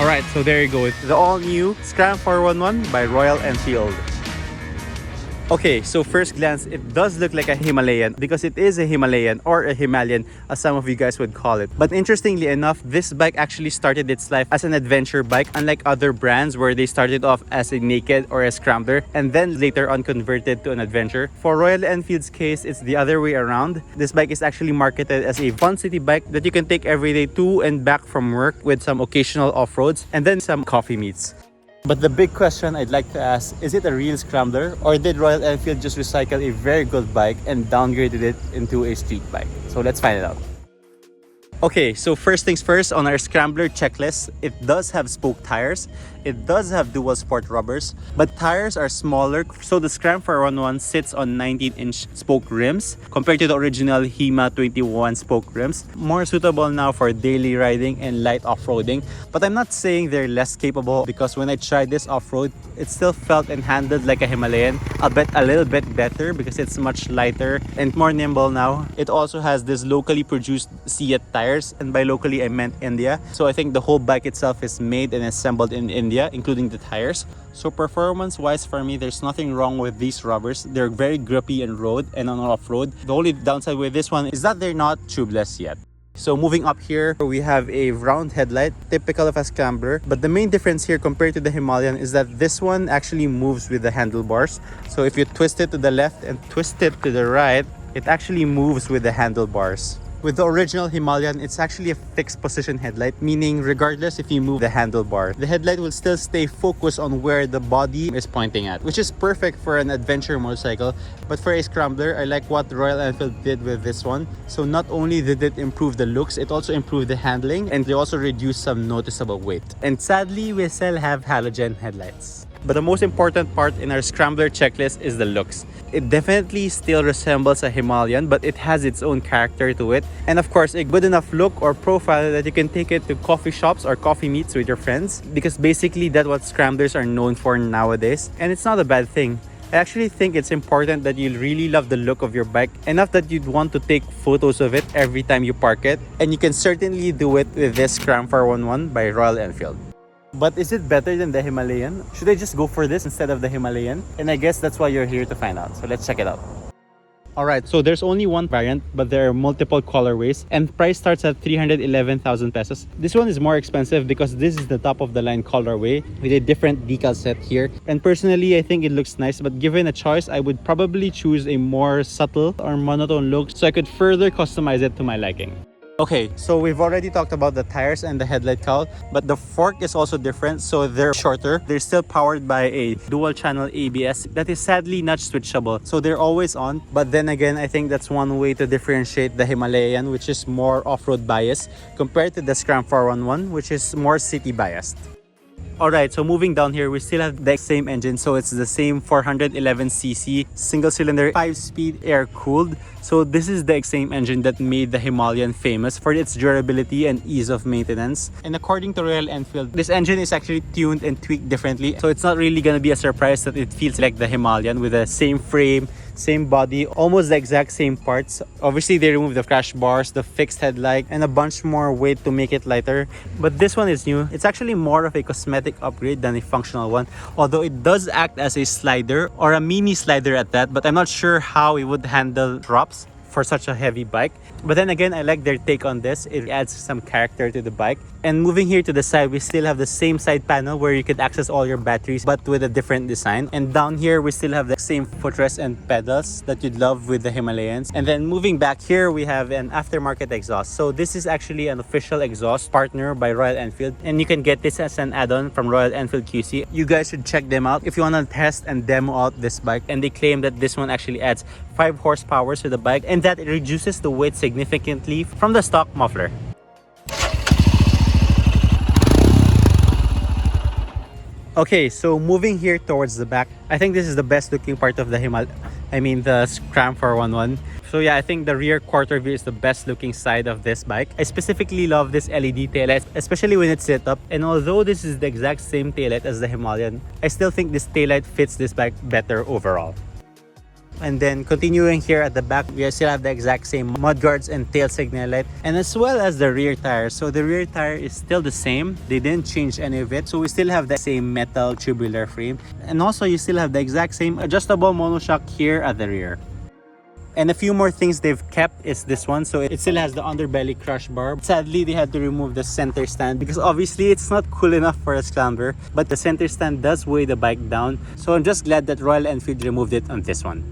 Alright, so there you go. It's the all-new Scram 411 by Royal Enfield. Okay, so first glance, it does look like a Himalayan because it is a Himalayan or a Himalayan as some of you guys would call it. But interestingly enough, this bike actually started its life as an adventure bike, unlike other brands where they started off as a naked or a scrambler and then later on converted to an adventure. For Royal Enfield's case, it's the other way around. This bike is actually marketed as a fun city bike that you can take every day to and back from work with some occasional off-roads and then some coffee meets. But the big question I'd like to ask, is it a real scrambler or did Royal Enfield just recycle a very good bike and downgraded it into a street bike? So let's find it out. Okay, so first things first, on our scrambler checklist, it does have spoke tires. It does have dual sport rubbers, but tires are smaller. So the Scram 411 sits on 19-inch spoke rims compared to the original Hima 21 spoke rims. More suitable now for daily riding and light off-roading. But I'm not saying they're less capable because when I tried this off-road, it still felt and handled like a Himalayan, albeit a little bit better because it's much lighter and more nimble now. It also has this locally produced CIRQ tires, and by locally I meant India. So I think the whole bike itself is made and assembled in India, including the tires. So performance wise for me, there's nothing wrong with these rubbers. They're very grippy on road and on off-road. The only downside with this one is that they're not tubeless yet. So moving up here, we have a round headlight, typical of a scrambler. But the main difference here compared to the Himalayan is that this one actually moves with the handlebars. So if you twist it to the left and twist it to the right, it actually moves with the handlebars. With the original Himalayan, it's actually a fixed position headlight, meaning regardless if you move the handlebar, the headlight will still stay focused on where the body is pointing at, which is perfect for an adventure motorcycle. But for a scrambler, I like what Royal Enfield did with this one. So not only did it improve the looks, it also improved the handling and they also reduced some noticeable weight. And sadly, we still have halogen headlights. But the most important part in our scrambler checklist is the looks. It definitely still resembles a Himalayan, but it has its own character to it. And of course, a good enough look or profile that you can take it to coffee shops or coffee meets with your friends. Because basically that's what scramblers are known for nowadays. And it's not a bad thing. I actually think it's important that you really love the look of your bike enough that you'd want to take photos of it every time you park it. And you can certainly do it with this Scram 411 by Royal Enfield. But is it better than the Himalayan? Should I just go for this instead of the Himalayan? And I guess that's why you're here to find out. So let's check it out. Alright, so there's only one variant, but there are multiple colorways and the price starts at 311,000 pesos. This one is more expensive because this is the top of the line colorway with a different decal set here. And personally, I think it looks nice, but given a choice, I would probably choose a more subtle or monotone look so I could further customize it to my liking. Okay, so we've already talked about the tires and the headlight cowl, but the fork is also different, so they're shorter. They're still powered by a dual channel ABS that is sadly not switchable, so they're always on. But then again, I think that's one way to differentiate the Himalayan, which is more off-road biased, compared to the Scram 411, which is more city biased. Alright, so moving down here, we still have the same engine. So it's the same 411cc single-cylinder 5-speed air-cooled. So this is the same engine that made the Himalayan famous for its durability and ease of maintenance. And according to Royal Enfield, this engine is actually tuned and tweaked differently. So it's not really going to be a surprise that it feels like the Himalayan with the same frame, same body, almost the exact same parts. Obviously, they removed the crash bars, the fixed headlight, and a bunch more weight to make it lighter. But this one is new. It's actually more of a cosmetic upgrade than a functional one, although it does act as a slider or a mini slider at that, but I'm not sure how it would handle drops for such a heavy bike. But then again, I like their take on this. It adds some character to the bike. And moving here to the side, we still have the same side panel where you can access all your batteries, but with a different design. And down here, we still have the same footrest and pedals that you'd love with the Himalayans. And then moving back here, we have an aftermarket exhaust. So this is actually an official exhaust partner by Royal Enfield. And you can get this as an add-on from Royal Enfield QC. You guys should check them out if you want to test and demo out this bike. And they claim that this one actually adds 5 horsepower to the bike and that it reduces the weight significantly from the stock muffler. Okay, so moving here towards the back, I think this is the best looking part of the the Scram 411. So yeah, I think the rear quarter view is the best looking side of this bike. I specifically love this LED taillight, especially when it's lit up. And although this is the exact same taillight as the Himalayan, I still think this taillight fits this bike better overall. And then continuing here at the back, we still have the exact same mudguards and tail signal light, and as well as the rear tire. So the rear tire is still the same. They didn't change any of it. So we still have the same metal tubular frame. And also you still have the exact same adjustable monoshock here at the rear. And a few more things they've kept is this one. So it still has the underbelly crush bar. Sadly, they had to remove the center stand because obviously it's not cool enough for a scrambler. But the center stand does weigh the bike down. So I'm just glad that Royal Enfield removed it on this one.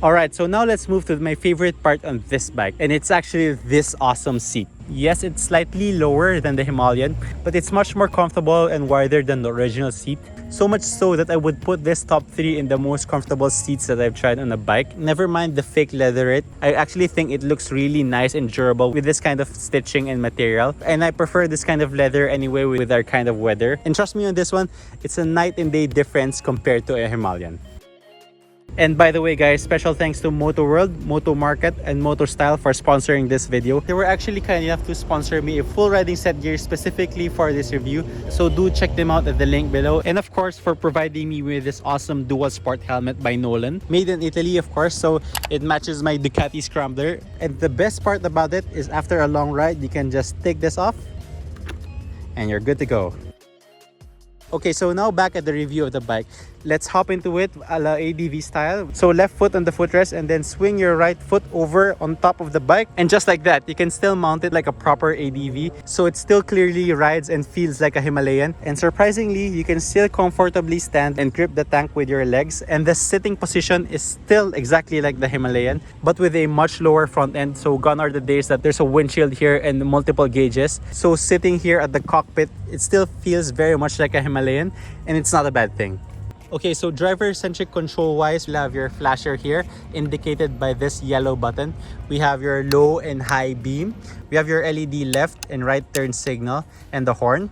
Alright, so now let's move to my favorite part on this bike. And it's actually this awesome seat. Yes, it's slightly lower than the Himalayan, but it's much more comfortable and wider than the original seat. So much so that I would put this top 3 in the most comfortable seats that I've tried on a bike. Never mind the fake leather. I actually think it looks really nice and durable with this kind of stitching and material. And I prefer this kind of leather anyway with our kind of weather. And trust me on this one, it's a night and day difference compared to a Himalayan. And by the way guys, special thanks to Moto World, Moto Market, and Moto Style for sponsoring this video. They were actually kind enough to sponsor me a full riding set gear specifically for this review. So do check them out at the link below. And of course for providing me with this awesome dual sport helmet by Nolan. Made in Italy of course, so it matches my Ducati Scrambler. And the best part about it is after a long ride, you can just take this off and you're good to go. Okay, so now back at the review of the bike. Let's hop into it a la ADV style. So left foot on the footrest and then swing your right foot over on top of the bike. And just like that, you can still mount it like a proper ADV. So it still clearly rides and feels like a Himalayan. And surprisingly, you can still comfortably stand and grip the tank with your legs. And the sitting position is still exactly like the Himalayan, but with a much lower front end. So gone are the days that there's a windshield here and multiple gauges. So sitting here at the cockpit, it still feels very much like a Himalayan, and it's not a bad thing. Okay, so driver-centric control-wise, we have your flasher here, indicated by this yellow button. We have your low and high beam. We have your LED left and right turn signal and the horn.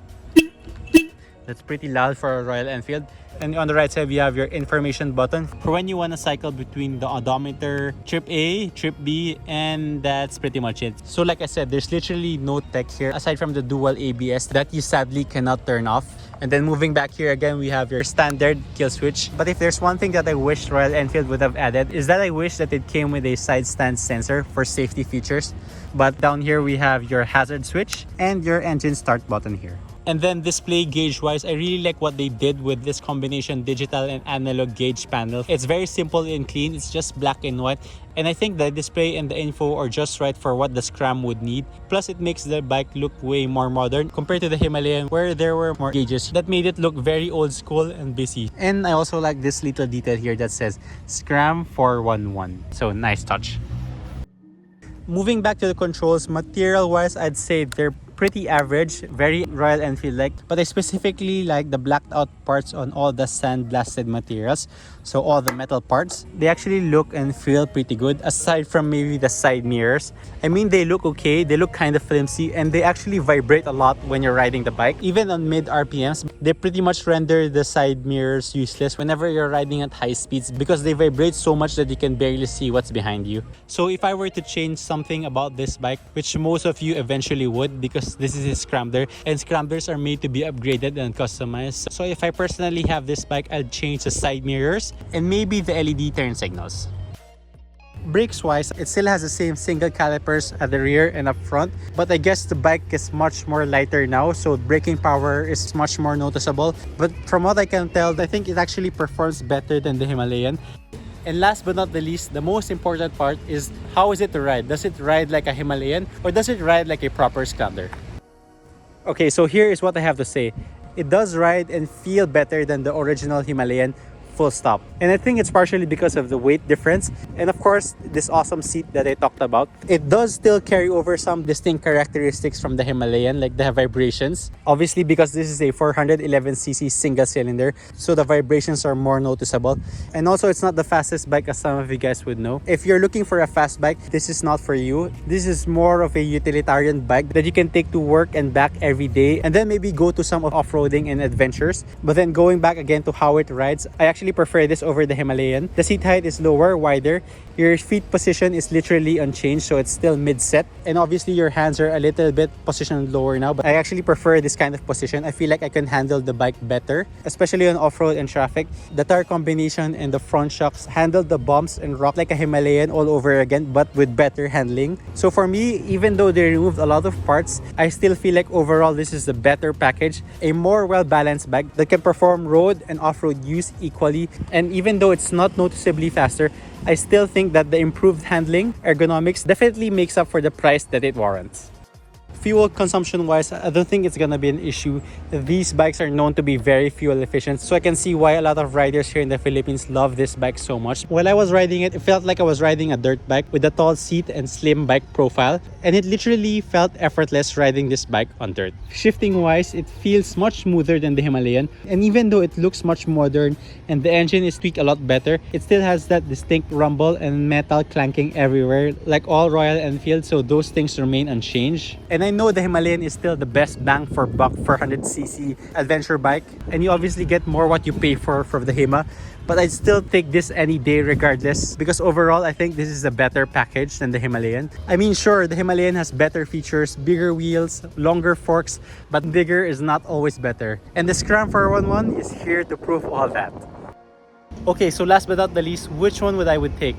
That's pretty loud for a Royal Enfield. And on the right side, we have your information button for when you want to cycle between the odometer, trip A, trip B, and that's pretty much it. So like I said, there's literally no tech here aside from the dual ABS that you sadly cannot turn off. And then moving back here again, we have your standard kill switch. But if there's one thing that I wish Royal Enfield would have added, is that I wish that it came with a side stand sensor for safety features. But down here, we have your hazard switch and your engine start button here. And then display gauge wise, I really like what they did with this combination digital and analog gauge panel. It's very simple and clean. It's just black and white. And I think the display and the info are just right for what the Scram would need. Plus, it makes the bike look way more modern compared to the Himalayan where there were more gauges that made it look very old school and busy. And I also like this little detail here that says Scram 411. So nice touch. Moving back to the controls, material wise, I'd say they're pretty average, very Royal Enfield-like, but I specifically like the blacked out parts on all the sandblasted materials. So all the metal parts, they actually look and feel pretty good aside from maybe the side mirrors. I mean, they look okay, they look kind of flimsy, and they actually vibrate a lot when you're riding the bike. Even on mid RPMs, they pretty much render the side mirrors useless whenever you're riding at high speeds because they vibrate so much that you can barely see what's behind you. So if I were to change something about this bike, which most of you eventually would because this is a scrambler and scramblers are made to be upgraded and customized. So if I personally have this bike, I'll change the side mirrors and maybe the LED turn signals. Brakes wise, it still has the same single calipers at the rear and up front, but I guess the bike is much more lighter now, so braking power is much more noticeable. But from what I can tell, I think it actually performs better than the Himalayan. And last but not the least, the most important part is how is it to ride? Does it ride like a Himalayan or does it ride like a proper scrambler? Okay, so here is what I have to say. It does ride and feel better than the original Himalayan, full stop. And I think it's partially because of the weight difference and of course this awesome seat that I talked about. It does still carry over some distinct characteristics from the Himalayan, like the vibrations. Obviously because this is a 411cc single cylinder, so the vibrations are more noticeable. And also it's not the fastest bike as some of you guys would know. If you're looking for a fast bike, this is not for you. This is more of a utilitarian bike that you can take to work and back every day and then maybe go to some off-roading and adventures. But then going back again to how it rides, I actually prefer this over the Himalayan. The seat height is lower, wider, Your feet position is literally unchanged, so it's still mid-set. And obviously your hands are a little bit positioned lower now, but I actually prefer this kind of position. I feel like I can handle the bike better, especially on off-road and traffic. The tire combination and the front shocks handle the bumps and rock like a Himalayan all over again, but with better handling. So for me, even though they removed a lot of parts, I still feel like overall this is a better package, a more well-balanced bike that can perform road and off-road use equally. And even though it's not noticeably faster, I still think that the improved handling, ergonomics, definitely makes up for the price that it warrants. Fuel consumption wise, I don't think it's gonna be an issue. These bikes are known to be very fuel efficient, so I can see why a lot of riders here in the Philippines love this bike so much. While I was riding it, it felt like I was riding a dirt bike with a tall seat and slim bike profile, and it literally felt effortless riding this bike on dirt. Shifting wise, it feels much smoother than the Himalayan, and even though it looks much modern and the engine is tweaked a lot better, it still has that distinct rumble and metal clanking everywhere like all Royal Enfield, so those things remain unchanged. And I know the Himalayan is still the best bang for buck 400cc adventure bike, and you obviously get more what you pay for from the Hima, but I'd still take this any day regardless, because overall I think this is a better package than the Himalayan. I mean, sure, the Himalayan has better features, bigger wheels, longer forks, but bigger is not always better, and the Scram 411 is here to prove all that. Okay, so last but not the least, which one would I take?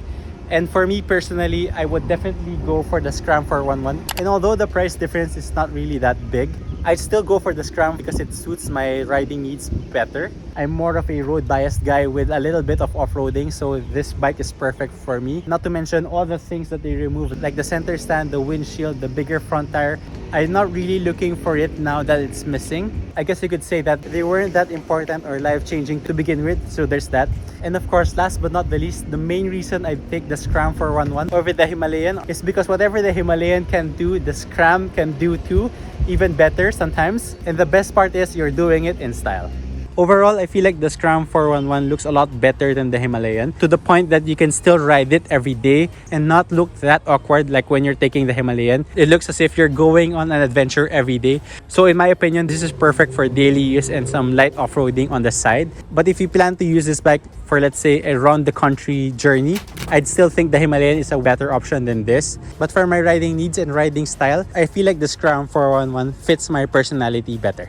And for me personally, I would definitely go for the Scram 411. And although the price difference is not really that big, I'd still go for the Scram because it suits my riding needs better. I'm more of a road biased guy with a little bit of off-roading, so this bike is perfect for me. Not to mention all the things that they removed, like the center stand, the windshield, the bigger front tire. I'm not really looking for it now that it's missing. I guess you could say that they weren't that important or life-changing to begin with, so there's that. And of course, last but not the least, the main reason I picked the Scram 411 over the Himalayan is because whatever the Himalayan can do, the Scram can do too, even better sometimes. And the best part is you're doing it in style. Overall, I feel like the Scram 411 looks a lot better than the Himalayan, to the point that you can still ride it every day and not look that awkward like when you're taking the Himalayan. It looks as if you're going on an adventure every day. So in my opinion, this is perfect for daily use and some light off-roading on the side. But if you plan to use this bike for, let's say, a round-the-country journey, I'd still think the Himalayan is a better option than this. But for my riding needs and riding style, I feel like the Scram 411 fits my personality better.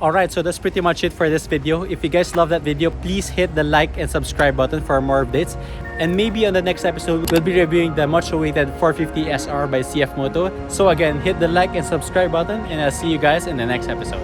Alright, so that's pretty much it for this video. If you guys love that video, please hit the like and subscribe button for more updates. And maybe on the next episode, we'll be reviewing the much awaited 450 SR by CF Moto. So again, hit the like and subscribe button, and I'll see you guys in the next episode.